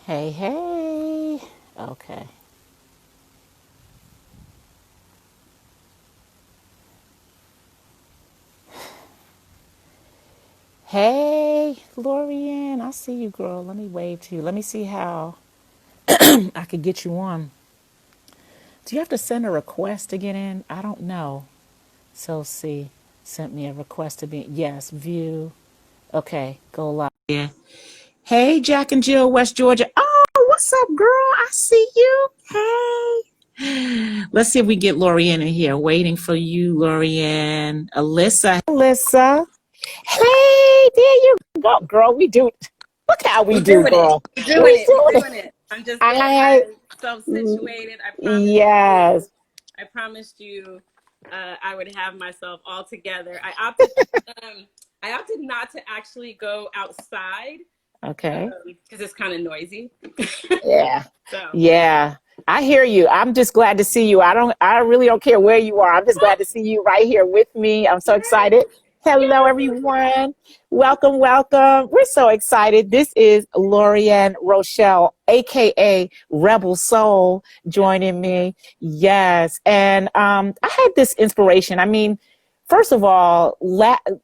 Hey, hey. Okay. Hey, Lorien. I see you, girl. Let me wave to you. Let me see how I could get you on. Do you have to send a request to get in? I don't know. So, see, sent me a request to be. Yes, view. Okay, go live. Yeah. Hey, Jack and Jill, West Georgia. Oh, what's up, girl? I see you. Hey. Let's see if we get Lorien in here. Waiting for you, Lorien. Alyssa. Alyssa. Hey, there you go, girl. We do. Look how we We're do, doing it. girl. We're doing We it. doing We're it. doing it. I'm just getting I myself situated. I promised you. yes. I promised you. I would have myself all together. Um, I opted not to actually go outside Okay. because it's kind of noisy. Yeah. So Yeah. I hear you. I'm just glad to see you. I really don't care where you are. I'm just glad to see you right here with me. I'm so yes, excited. Hello, yes. everyone. Welcome, welcome. We're so excited. This is Lorien Rochelle, aka Rebel Soul, joining me. Yes. And I had this inspiration. I mean, first of all,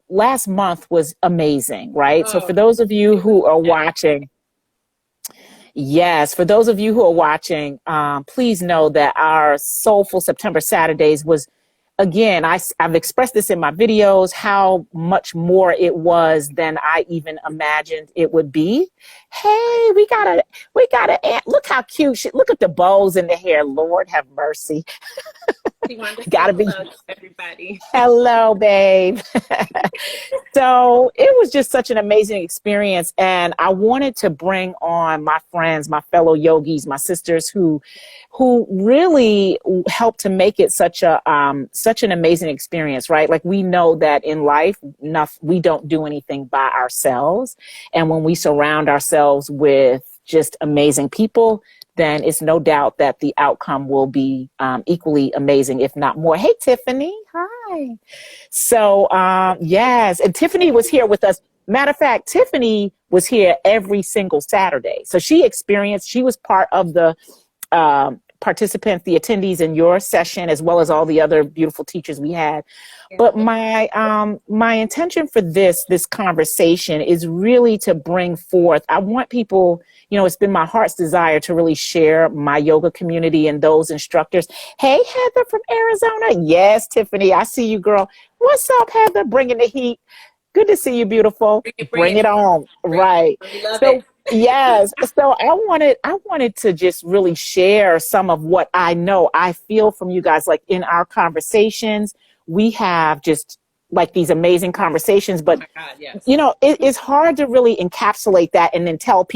last month was amazing, right? So for Oh, those of you it was who are epic. watching, yes, for those of you who are watching, please know that our Soulful September Saturdays was, again, I've expressed this in my videos, how much more it was than I even imagined it would be. I Hey, we got a, look how cute look at the bows in the hair. Lord have mercy. She wanted to say Gotta be, hello to everybody. hello, babe. So it was just such an amazing experience. And I wanted to bring on my friends, my fellow yogis, my sisters who really helped to make it such an amazing experience, right? Like we know that in life, we don't do anything by ourselves. And when we surround ourselves with just amazing people, then it's no doubt that the outcome will be equally amazing, if not more. Hey, Tiffany. Hi. So, yes, and Tiffany was here with us. Matter of fact, Tiffany was here every single Saturday. So she was part of the participants, the attendees in your session, as well as all the other beautiful teachers we had. Yeah. But my intention for this conversation is really to bring forth. I want people, it's been my heart's desire to really share my yoga community and those instructors. Hey, Heather from Arizona. Yes, Tiffany, I see you, girl. What's up, Heather? Bringing the heat. Good to see you, beautiful. Bring Bring it, it on. bring it. Right. We love it. So yes. So I wanted to just really share some of what I know, I feel from you guys. Like in our conversations, we have just like these amazing conversations, Oh but my God, yes. it's hard to really encapsulate that and then tell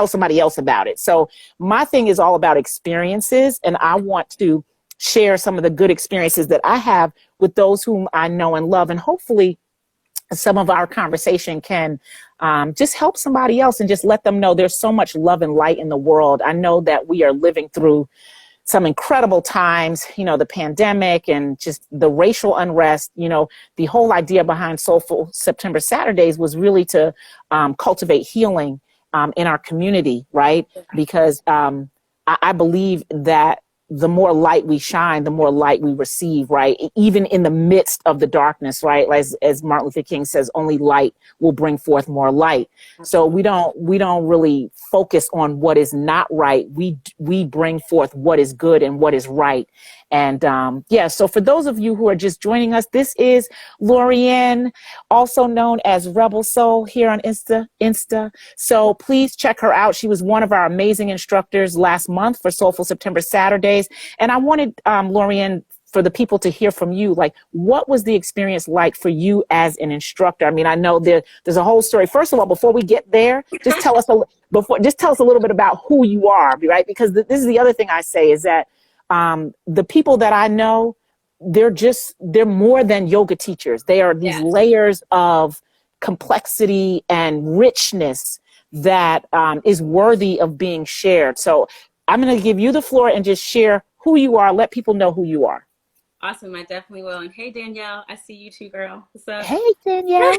somebody else about it. So my thing is all about experiences, and I want to share some of the good experiences that I have with those whom I know and love, and hopefully some of our conversation can just help somebody else and just let them know there's so much love and light in the world. I know that we are living through some incredible times, the pandemic and just the racial unrest. The whole idea behind Soulful September Saturdays was really to cultivate healing in our community, right? Because I believe that the more light we shine, the more light we receive, right? Even in the midst of the darkness, right? As Martin Luther King says, only light will bring forth more light. So Absolutely. we don't really focus on what is not right. We bring forth what is good and what is right. And yeah, so for those of you who are just joining us, this is Lorien, also known as Rebel Soul here on Insta. So please check her out. She was one of our amazing instructors last month for Soulful September Saturdays. And I wanted Lorien, for the people to hear from you, like what was the experience like for you as an instructor? I mean, I know there's a whole story. First of all, before we get there, just tell us a little bit about who you are, right? Because this is the other thing I say is that the people that I know, they're more than yoga teachers. They are these Yes. layers of complexity and richness that is worthy of being shared. So I'm going to give you the floor and just share who you are. Let people know who you are. Awesome. I definitely will. And hey, Danielle, I see you too, girl. What's up? Hey, Danielle.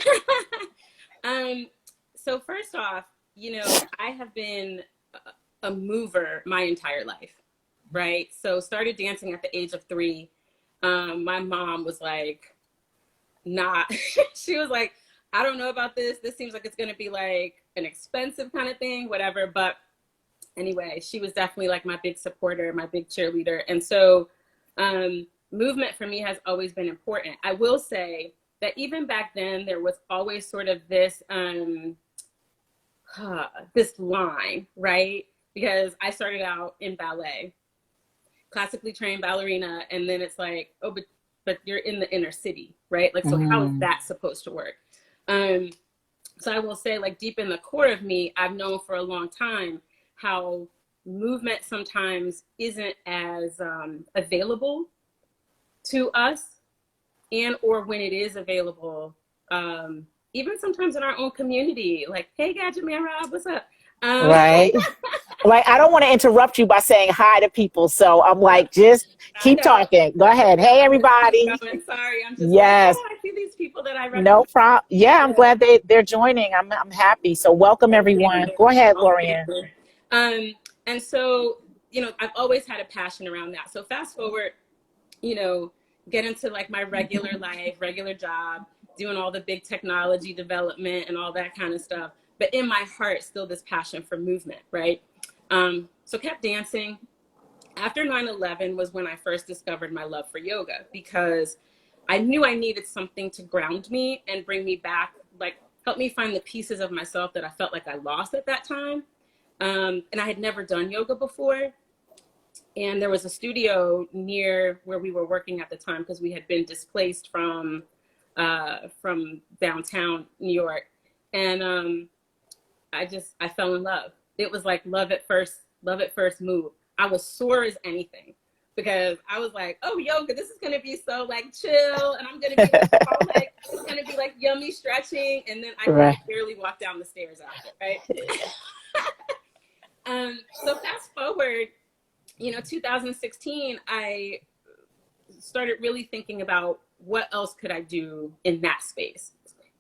um, so first off, I have been a mover my entire life, right? So started dancing at the age of 3. My mom was like, not, she was like, I don't know about this. This seems like it's going to be like an expensive kind of thing, whatever. But anyway, she was definitely like my big supporter, my big cheerleader. And so movement for me has always been important. I will say that even back then, there was always sort of this, this line, right? Because I started out in ballet, classically trained ballerina, and then it's like, oh, but you're in the inner city, right? Like, so how is that supposed to work? So I will say, like, deep in the core of me, I've known for a long time how movement sometimes isn't as available to us, and or when it is available, even sometimes in our own community, like, hey, Gadget Man Rob, what's up? Right. Like, I don't want to interrupt you by saying hi to people. So I'm like, just keep talking. Go ahead. Hey, everybody. Sorry, I'm just yes. like, oh, I see these people that I recognize. No problem. Yeah, I'm glad they're joining. I'm happy. So welcome, everyone. Go ahead, Lorien. And so, you know, I've always had a passion around that. So fast forward, you know, get into like my regular life, regular job, doing all the big technology development and all that kind of stuff. But in my heart, still this passion for movement, right? So kept dancing. After 9/11 was when I first discovered my love for yoga, because I knew I needed something to ground me and bring me back, like help me find the pieces of myself that I felt like I lost at that time. And I had never done yoga before. And there was a studio near where we were working at the time, because we had been displaced from downtown New York. And I fell in love. It was like love at first move. I was sore as anything, because I was like, oh, yoga, this is going to be so like chill. And I'm going to be like, it's going to be like yummy stretching. And then I could barely walk down the stairs after, right? So fast forward, you know, 2016, I started really thinking about what else could I do in that space.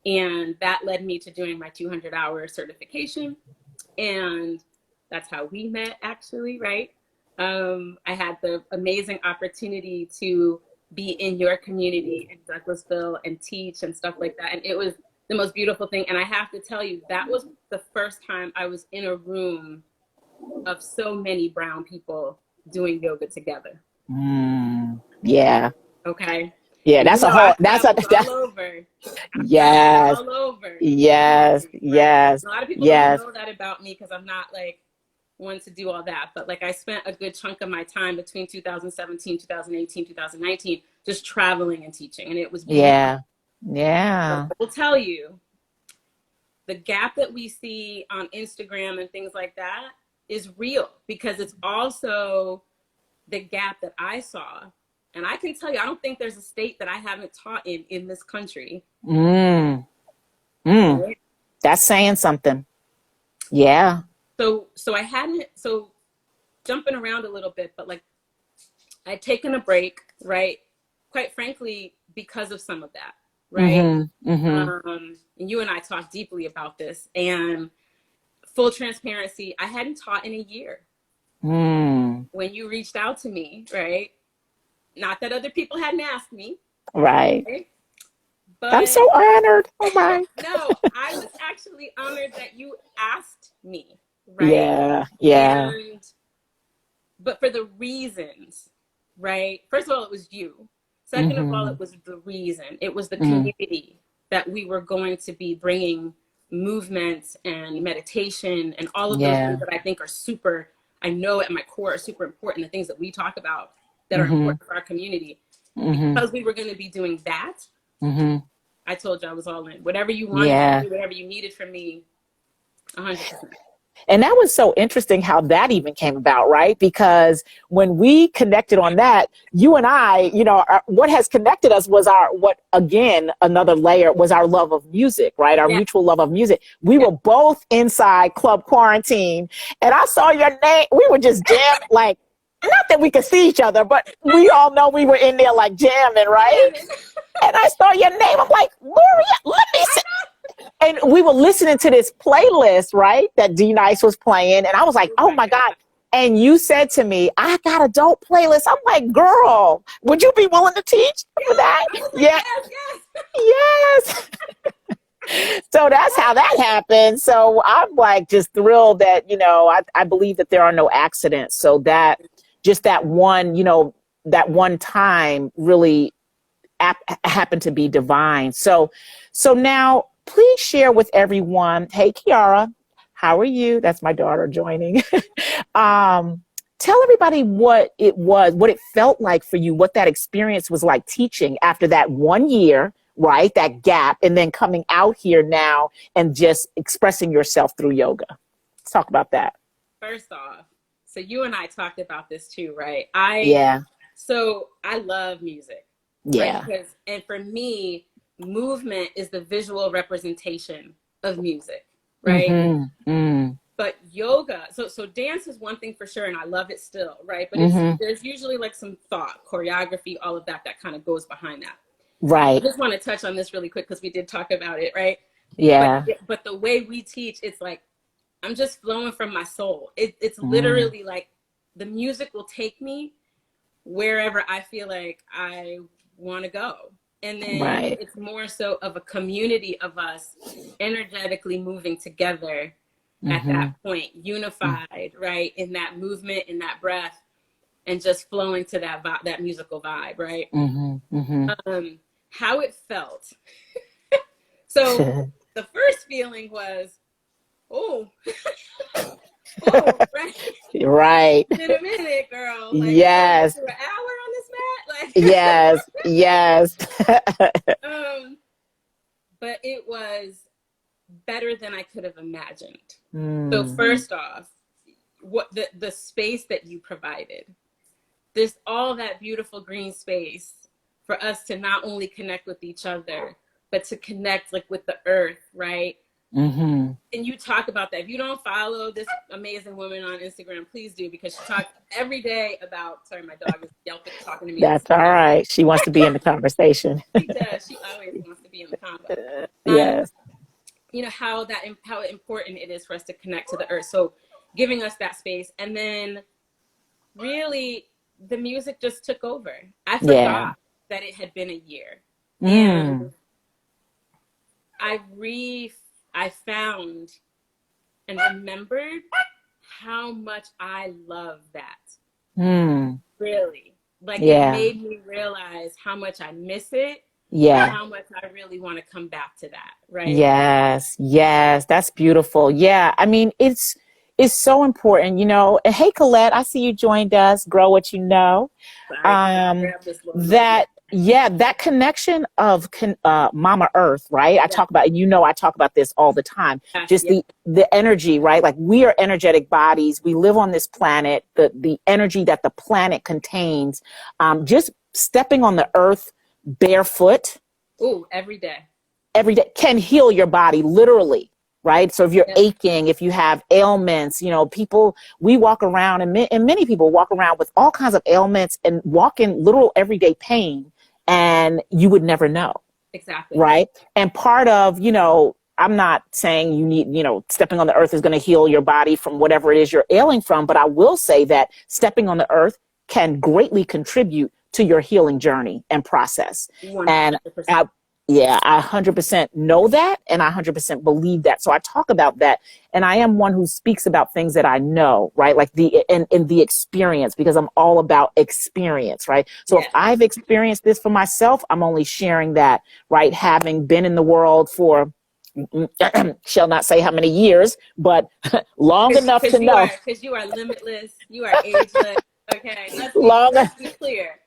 And that led me to doing my 200-hour certification. And that's how we met, actually, right? I had the amazing opportunity to be in your community in Douglasville and teach and stuff like that. And it was the most beautiful thing. And I have to tell you, that was the first time I was in a room of so many brown people doing yoga together. Yeah. Okay. Yeah, that's all over. Yes. All over. Yes. Right? Yes. A lot of people don't know that about me, because I'm not like one to do all that. But like, I spent a good chunk of my time between 2017, 2018, 2019, just traveling and teaching. And it was beautiful. Yeah. Yeah. I will tell you, the gap that we see on Instagram and things like that is real, because it's also the gap that I saw. And I can tell you, I don't think there's a state that I haven't taught in this country. Right? That's saying something. Yeah. So jumping around a little bit, but like, I'd taken a break, right? Quite frankly, because of some of that, right? And you and I talked deeply about this, and full transparency, I hadn't taught in a year. When you reached out to me, right? Not that other people hadn't asked me. Right? But I'm so honored. Oh my. No, I was actually honored that you asked me, right? Yeah. But for the reasons, right? First of all, it was you. Second of all, it was the reason. It was the community that we were going to be bringing movement and meditation and all of those things that I think are super, I know at my core are super important, the things that we talk about that are important for our community. Because we were going to be doing that, I told you I was all in. Whatever you wanted, whatever you needed from me, 100%. And that was so interesting how that even came about, right? Because when we connected on that, you and I, you know, what has connected us was another layer was our love of music, right? Our mutual love of music. We were both inside Club Quarantine, and I saw your name. We were just jamming, like, not that we could see each other, but we all know we were in there like jamming, right? And I saw your name. I'm like, Lorien, let me see. And we were listening to this playlist, right, that D Nice was playing. And I was like, oh my God, And you said to me, I got adult playlists. I'm like, girl, would you be willing to teach for that? I was like, Yeah. yes. Yes. So that's how that happened. So I'm like just thrilled that, I believe that there are no accidents. So that just that one, that one time really happened to be divine. So now please share with everyone. Hey, Kiara, how are you? That's my daughter joining. Tell everybody what it felt like for you, what that experience was like teaching after that 1 year, right? That gap, and then coming out here now and just expressing yourself through yoga. Let's talk about that. First off, so you and I talked about this too, right? So I love music. Yeah. Right? And for me, movement is the visual representation of music, right? Mm-hmm. Mm. But yoga, so dance is one thing for sure, and I love it still, right? But there's usually like some thought, choreography, all of that kind of goes behind that. Right. I just want to touch on this really quick because we did talk about it, right? Yeah. But the way we teach, it's like I'm just flowing from my soul. It's literally like the music will take me wherever I feel like I want to go. And then it's more so of a community of us energetically moving together at that point, unified, right? In that movement, in that breath, and just flowing to that musical vibe, right? How it felt. So the first feeling was, oh, right. Right. In a minute, girl. Like, yes. an hour on this mat. Like, yes. But it was better than I could have imagined. So first off, what the space that you provided, there's all that beautiful green space for us to not only connect with each other, but to connect like with the earth, right? And you talk about that. If you don't follow this amazing woman on Instagram, please do, because she talks every day about, sorry, my dog is yelping, talking to me. That's all right. She wants to be in the conversation. She does. She always wants to be in the convo. Yes. How important it is for us to connect to the earth. So giving us that space. And then really the music just took over. I forgot that it had been a year. And I found and remembered how much I love that. Really. Like it made me realize how much I miss it. Yeah. And how much I really want to come back to that. Right. Yes. That's beautiful. Yeah. I mean, it's so important, And hey, Colette, I see you joined us. Grow what you know. That connection of Mama Earth, right? I talk about this all the time. Just the energy, right? Like we are energetic bodies. We live on this planet. The energy that the planet contains. Just stepping on the earth barefoot. Ooh, every day can heal your body, literally. Right. So if you're aching, if you have ailments, we walk around and many people walk around with all kinds of ailments and walk in literal everyday pain, and you would never know. Exactly. Right. And part of, I'm not saying you need, stepping on the earth is going to heal your body from whatever it is you're ailing from. But I will say that stepping on the earth can greatly contribute to your healing journey and process. 100%. And I 100% know that, and I 100% believe that. So I talk about that, and I am one who speaks about things that I know, right? Like in the experience, because I'm all about experience, right? So if I've experienced this for myself, I'm only sharing that, right? Having been in the world for, shall not say how many years, but long enough to know. Because you are limitless, you are ageless. Okay, let's be clear.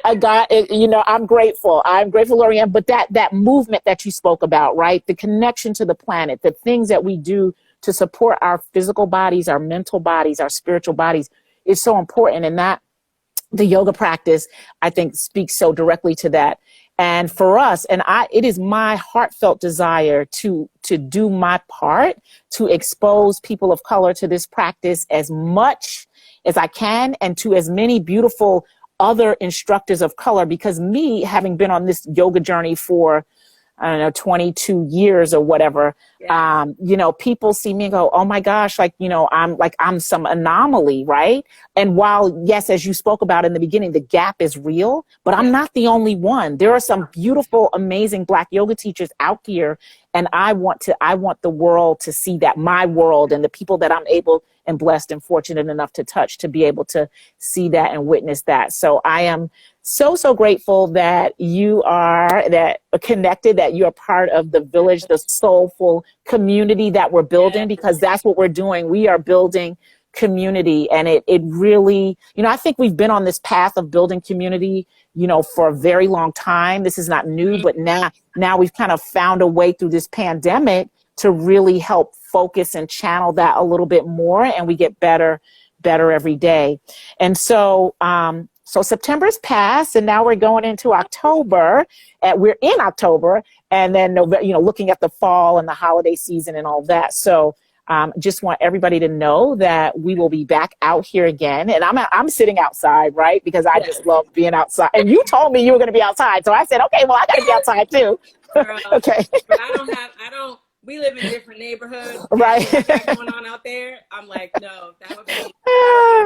I got it. I'm grateful, Lorien, but that movement that you spoke about, right? The connection to the planet, the things that we do to support our physical bodies, our mental bodies, our spiritual bodies is so important. And that the yoga practice, I think, speaks so directly to that. And for us, it is my heartfelt desire to do my part to expose people of color to this practice as much as I can, and to as many beautiful other instructors of color, because me, having been on this yoga journey for I don't know, 22 years or whatever, Yeah. you know, people see me and go, oh my gosh, like, you know, I'm some anomaly, right? And while, yes, as you spoke about in the beginning, the gap is real, but I'm not the only one. There are some beautiful, amazing Black yoga teachers out here. And I want the world to see that, my world, and the people that I'm able and blessed and fortunate enough to touch, to be able to see that and witness that. So I am so grateful that you are connected, that you're part of the village, the soulful community that we're building, because that's what we're doing. We are building community, and it really, you know, I think we've been on this path of building community, you know, for a very long time. This is not new, but now we've kind of found a way through this pandemic to really help focus and channel that a little bit more, and we get better every day. And so so September's passed, and now we're going into October, and we're in October, and then November, you know, looking at the fall and the holiday season and all that. So just want everybody to know that we will be back out here again. And I'm sitting outside, right? Because I just love being outside. And you told me you were going to be outside. So I said, okay, well, I got to be outside too. Girl, okay. But we live in different neighborhoods. Right. What's going on out there? I'm like, no, that would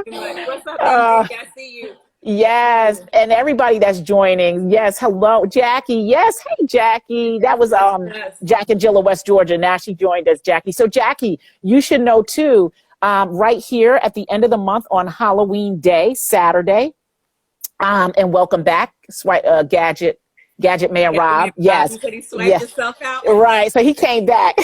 be like, what's up, baby? I see you. Yes, and everybody that's joining. Yes, hello, Jackie. Yes, hey, Jackie. That was Jack and Jill of West Georgia. Now she joined us, Jackie. So, Jackie, you should know too. Right here at the end of the month on Halloween Day, Saturday, and welcome back, Gadget Man Rob. Yes. He said he swiped himself out. Right. So he came back.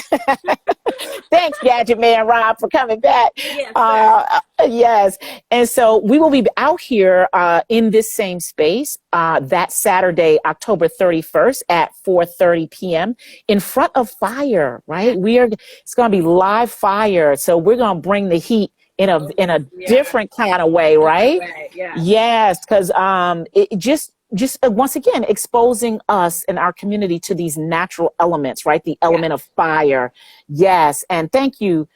Thanks, Gadget Man Rob, for coming back. Yes. Yes. And so we will be out here in this same space that Saturday, October 31st at 4:30 p.m. in front of fire, right? It's going to be live fire. So we're going to bring the heat in a different kind of way, right? Yeah. Yes. Because it just once again, exposing us and our community to these natural elements, right? The element of fire. Yes. And thank you,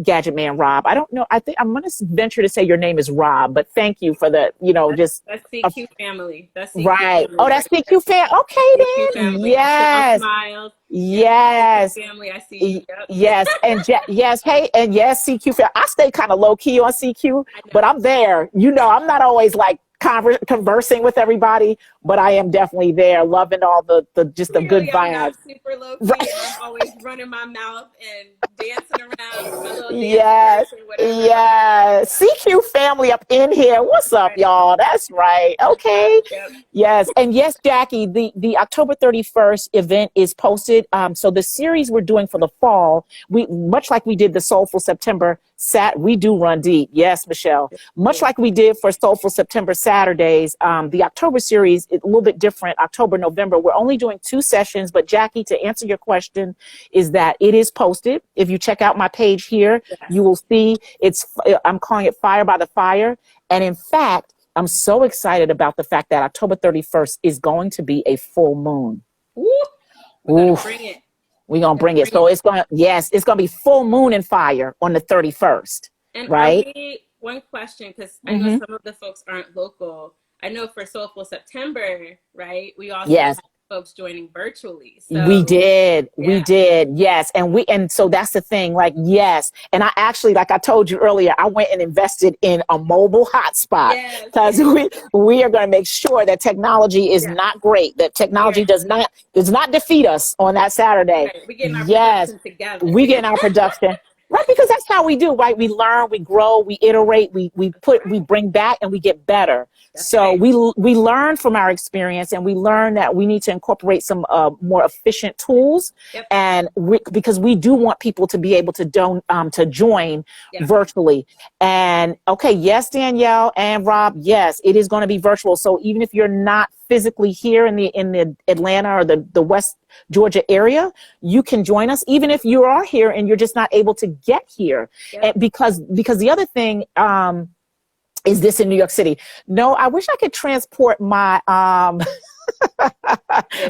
Gadget Man Rob. I don't know. I think I'm going to venture to say your name is Rob, but thank you for the, you know, that's CQ family. That's CQ right. Family. Oh, that's CQ family. Okay, CQ then. Family. Yes. Smiles. Yes. Family. I see you. Yep. Yes. And yes. Hey, and yes, CQ family. I stay kind of low key on CQ, but I'm there. You know, I'm not always like conversing with everybody, but I am definitely there, loving all the just the good vibes. I'm not super low key. Right. I'm always running my mouth and dancing around with my little dance and whatever. Yes. CQ family up in here. What's up, y'all? That's right. Okay. Yep. Yes. And yes, Jackie, the October 31st event is posted. So the series we're doing for the fall, we much like we did the Soulful September we do run deep. Yes, Michelle. Much like we did for Soulful September Saturdays, the October series is a little bit different. October, November, we're only doing 2 sessions. But Jackie, to answer your question, is that it is posted. If you check out my page here, you will see I'm calling it Fire by the Fire. And in fact, I'm so excited about the fact that October 31st is going to be a full moon. We're going to bring it. We're going to bring it. So it's going to be full moon and fire on the 31st. And right? One question, because I know some of the folks aren't local. I know for Soulful September, right? We also have folks joining virtually. So, we did. Yes. And so that's the thing, like, yes. And I actually, like I told you earlier, I went and invested in a mobile hotspot because we are going to make sure that technology is not great, that technology does not defeat us on that Saturday. Right. We getting our production together. We getting our production. Right, because that's how we do, right? We learn, we grow, we iterate, we bring back, and we get better. We learn from our experience, and we learn that we need to incorporate some more efficient tools, and because we do want people to be able to join virtually. And okay, yes, Danielle and Rob, yes, it is going to be virtual. So even if you're not physically here in the Atlanta or the West Georgia area, you can join us, even if you are here and you're just not able to get here. And because the other thing is this in New York City. No, I wish I could transport my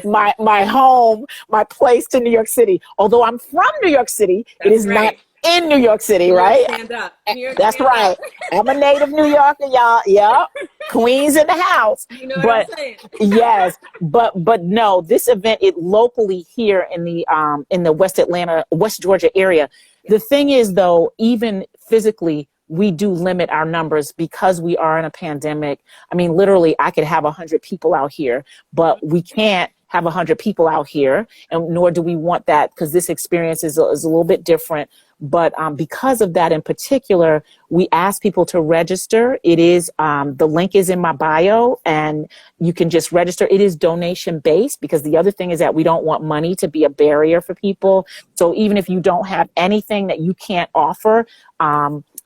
my home, my place to New York City. Although I'm from New York City, it is not in New York City, right? Stand up. That's right. I'm a native New Yorker, y'all. Yep. Queens in the house. You know what But I'm saying? yes, but no, this event it locally here in the West Atlanta, West Georgia area. The thing is though, even physically, we do limit our numbers because we are in a pandemic. I mean, literally, I could have 100 people out here, but we can't have 100 people out here, and nor do we want that because this experience is a little bit different. But because of that in particular, we ask people to register. It is the link is in my bio, and you can just register. It is donation based because the other thing is that we don't want money to be a barrier for people. So even if you don't have anything that you can't offer,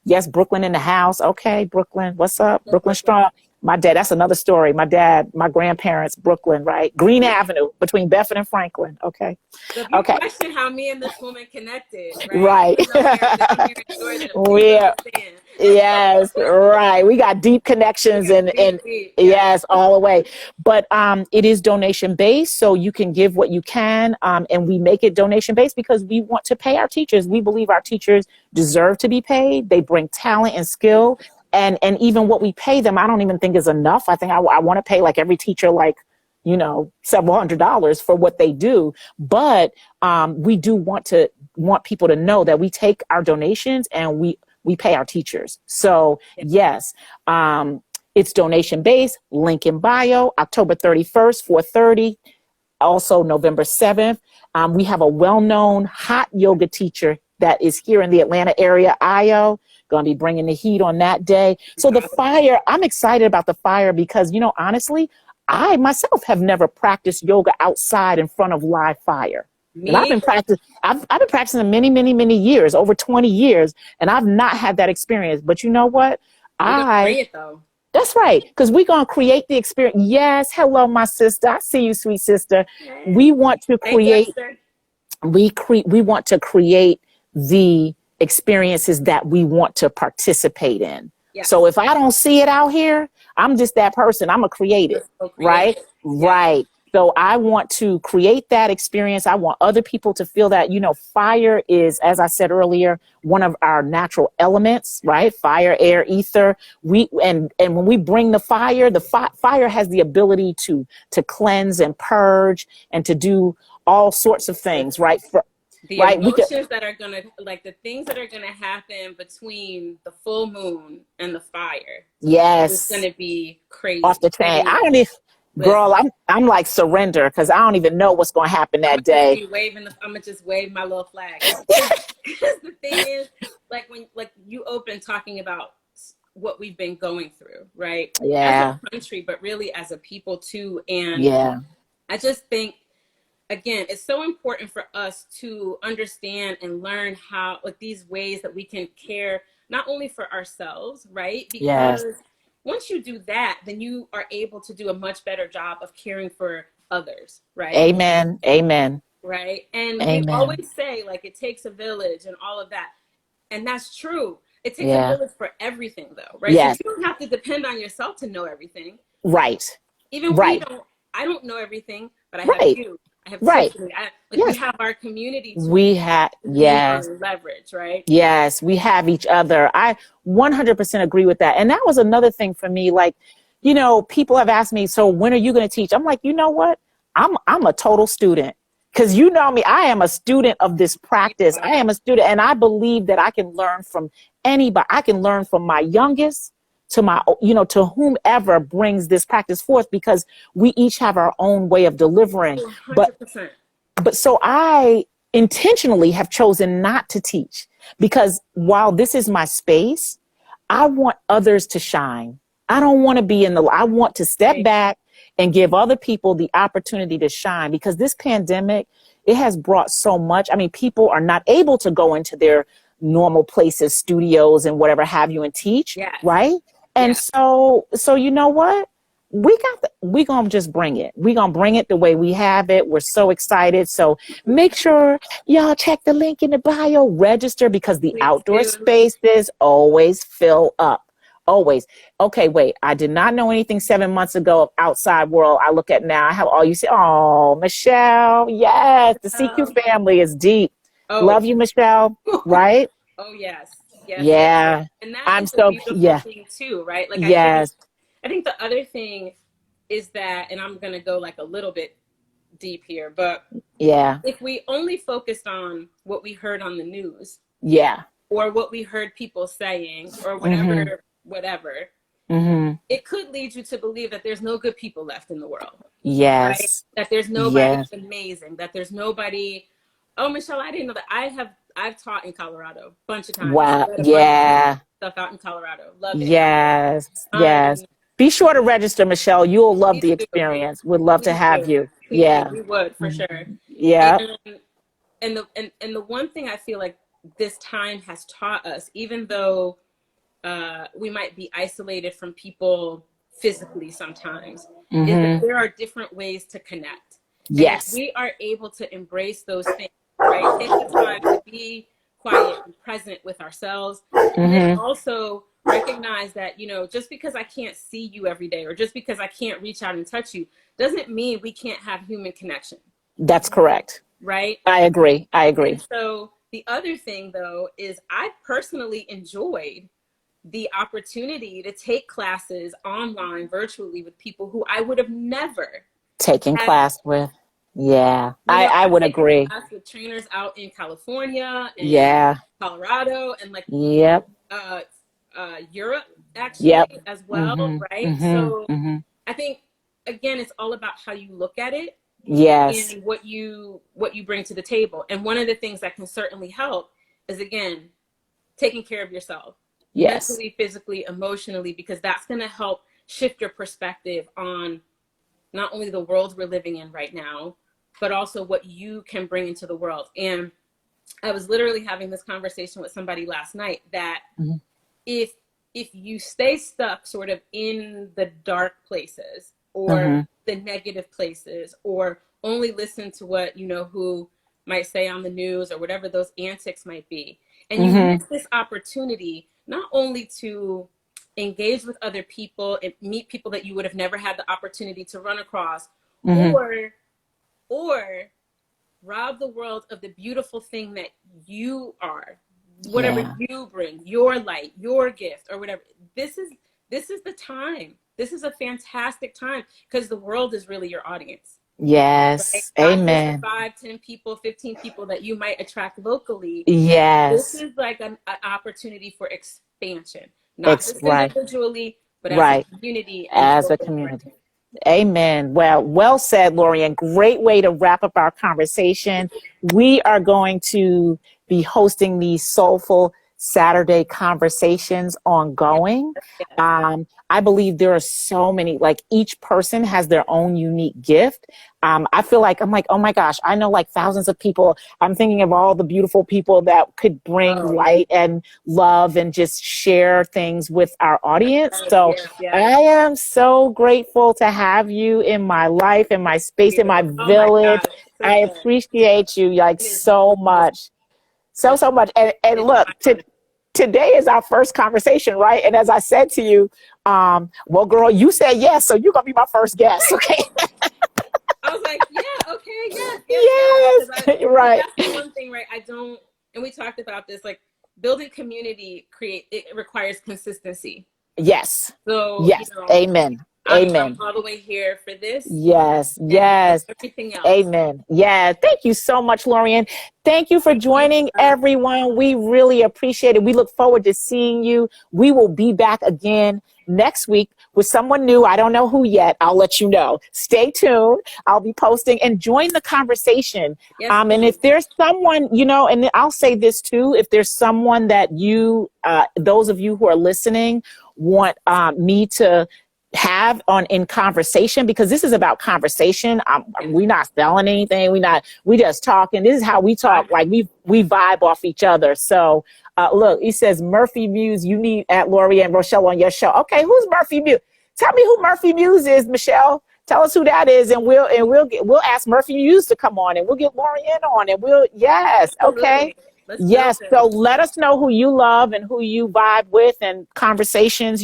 yes, Brooklyn in the house. Okay, Brooklyn, what's up? Brooklyn Strong. My dad, that's another story. My dad, my grandparents, Brooklyn, right? Green Avenue between Bedford and Franklin. Okay. So if you Okay. question how me and this woman connected, Right. down here in Georgia, please We're, understand. yes, right. We got deep connections and Deep, yes, all the way. But it is donation based, so you can give what you can, and we make it donation based because we want to pay our teachers. We believe our teachers deserve to be paid. They bring talent and skill, and even what we pay them, I don't even think is enough. I think I want to pay like every teacher like several $100s for what they do. But we do want people to know that we take our donations and we pay our teachers. So yes, it's donation based. Link in bio. October 31st, 4:30. Also November 7th. We have a well-known hot yoga teacher that is here in the Atlanta area, Io. Going to be bringing the heat on that day. So the fire, I'm excited about the fire because, honestly, I myself have never practiced yoga outside in front of live fire. And I've been practicing many, many, many years, over 20 years, and I've not had that experience. But you know what? Bring it though. That's right, because we're going to create the experience. Yes, hello, my sister. I see you, sweet sister. Hey. We want to create, we want to create the experiences that we want to participate in. Yes. So if I don't see it out here, I'm just that person. I'm a creative, right? Yes. Right. So I want to create that experience. I want other people to feel that, fire is, as I said earlier, one of our natural elements, right? Fire, air, ether. And when we bring the fire has the ability to cleanse and purge and to do all sorts of things, right? The emotions that are going to, like the things that are going to happen between the full moon and the fire. Yes. It's going to be crazy. Off the chain. I don't even, girl, I'm like surrender because I don't even know what's going to happen that day. I'm going to just wave my little flag. Because the thing is, like when you open talking about what we've been going through, right? Yeah. As a country, but really as a people too. And I just think, again, it's so important for us to understand and learn how, these ways that we can care, not only for ourselves, right? Because once you do that, then you are able to do a much better job of caring for others, right? Amen. Amen. Right. And we always say it takes a village and all of that. And that's true. It takes a village for everything though, right? Yes. So you don't have to depend on yourself to know everything. Right. Even I don't know everything, but I have you. I have Tiffany. We have our community. We have leverage, right? Yes, we have each other. I 100% agree with that. And that was another thing for me. People have asked me, so when are you going to teach? I'm like, you know what? I'm a total student. Because you know me, I am a student of this practice. I am a student, and I believe that I can learn from anybody. I can learn from my youngest to my, to whomever brings this practice forth, because we each have our own way of delivering. 100%. But so I intentionally have chosen not to teach, because while this is my space, I want others to shine. I don't want to be I want to step back and give other people the opportunity to shine, because this pandemic, it has brought so much. I mean, people are not able to go into their normal places, studios and whatever have you, and teach, right? And so you know what? We're going to just bring it. We're going to bring it the way we have it. We're so excited. So make sure y'all check the link in the bio, register, because the outdoor spaces always fill up. Always. Okay, wait, I did not know anything 7 months ago of outside world. I look at now, I have all you say, oh, Michelle. Yes, the CQ family is deep. Love you, Michelle. Right? Oh, yes. Yeah. And I'm so thing too, right? I think the other thing is that, and I'm going to go like a little bit deep here, but yeah, if we only focused on what we heard on the news, yeah, or what we heard people saying, or mm-hmm. whatever, Mm-hmm. it could lead you to believe that there's no good people left in the world, right? Yes, That there's nobody yes, amazing, that there's nobody. Oh, Michelle, I didn't know that. I've taught in Colorado a bunch of times. wow, Led a bunch of yeah, stuff out in Colorado. Love it. yes, yes. Um, Be sure to register, Michelle. You'll love please the do, experience. Would love to please have do, you. please do. Yeah. We would for Mhm. sure. Yeah. And the one thing I feel like this time has taught us, even though we might be isolated from people physically sometimes, is that Mm-hmm. there are different ways to connect. And if Yes. we are able to embrace those things, right, take the time to be quiet and present with ourselves, and then Mm-hmm. also recognize that, just because I can't see you every day, or just because I can't reach out and touch you, doesn't mean we can't have human connection. That's correct. Right? I agree. I agree. And so the other thing, though, is I personally enjoyed the opportunity to take classes online virtually with people who I would have never Taking had. class with. Yeah. I I've would taken agree. class with trainers out in California and Yeah. Colorado and like Yep. Europe actually Yep. as well, Mm-hmm. right? So Mm-hmm. Mm-hmm. I think, again, it's all about how you look at it Yes. and what you bring to the table. And one of the things that can certainly help is, again, taking care of yourself. Yes. Mentally, physically, emotionally, because that's going to help shift your perspective on not only the world we're living in right now, but also what you can bring into the world. And I was literally having this conversation with somebody last night that mm-hmm. if you stay stuck sort of in the dark places or mm-hmm. the negative places, or only listen to what who might say on the news or whatever those antics might be, and you Mm-hmm. miss this opportunity not only to engage with other people and meet people that you would have never had the opportunity to run across, Mm-hmm. or rob the world of the beautiful thing that you are, whatever you bring, your light, your gift, or whatever. This is the time. This is a fantastic time, because the world is really your audience. Yes. Right? Amen. Not just the 5, 10 people, 15 people that you might attract locally. Yes. This is like an opportunity for expansion, not just individually, but as a community. As a community. Amen. Well said, Lorien. Great way to wrap up our conversation. We are going to be hosting these Soulful Saturday conversations ongoing. I believe there are so many, like each person has their own unique gift. I feel like, oh my gosh, I know like thousands of people. I'm thinking of all the beautiful people that could bring light and love and just share things with our audience. So I am so grateful to have you in my life, in my space, in my village. I appreciate you like so much. So much. And look, today is our first conversation, right? And as I said to you, well, girl, you said yes, so you're going to be my first guest, okay? I was like, yeah, okay, yes. Right. That's the one thing, right? And we talked about this, like building community, it requires consistency. Yes. So, yes. Amen. Amen. I'm all the way here for this. Yes. Everything else. Amen. Yeah. Thank you so much, Lorien. Thank you for joining, everyone. We really appreciate it. We look forward to seeing you. We will be back again next week with someone new. I don't know who yet. I'll let you know. Stay tuned. I'll be posting and join the conversation. Yes, and if there's someone, and I'll say this too, if there's someone that those of you who are listening want me to have in conversation, because this is about conversation. We're not selling anything. We just talking. This is how we talk. Like we vibe off each other. So look, he says Murphy Muse, you need at Lorien Rochelle on your show. Okay, who's Murphy Muse? Tell me who Murphy Muse is, Michelle. Tell us who that is, and we'll ask Murphy Muse to come on, and we'll get Lorien on, and okay. Let's build Yes. this. So let us know who you love and who you vibe with, and conversations.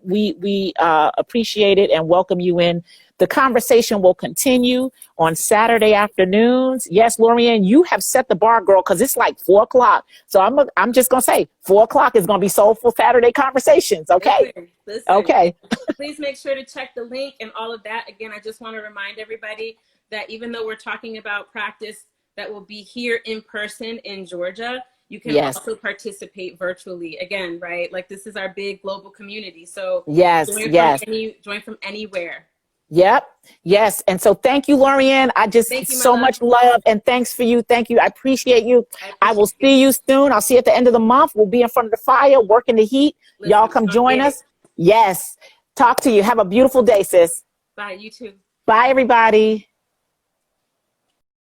We appreciate it and welcome you in. The conversation will continue on Saturday afternoons. Yes, Lorien, you have set the bar, girl, because it's like 4 o'clock. So I'm just gonna say 4 o'clock is gonna be Soulful Saturday conversations. Okay. Listen. Okay. Please make sure to check the link and all of that. Again, I just want to remind everybody that even though we're talking about practice that will be here in person in Georgia, you can Yes. also participate virtually. Again, right? Like, this is our big global community. So Yes. join from anywhere. Yep. Yes. And so thank you, Lorien. I just Thank you, my so love. much love and thanks for you. Thank you. I appreciate you. I will appreciate see you soon. I'll see you at the end of the month. We'll be in front of the fire, working the heat. Listen, Y'all come join us. Yes. Talk to you. Have a beautiful day, sis. Bye. You too. Bye, everybody.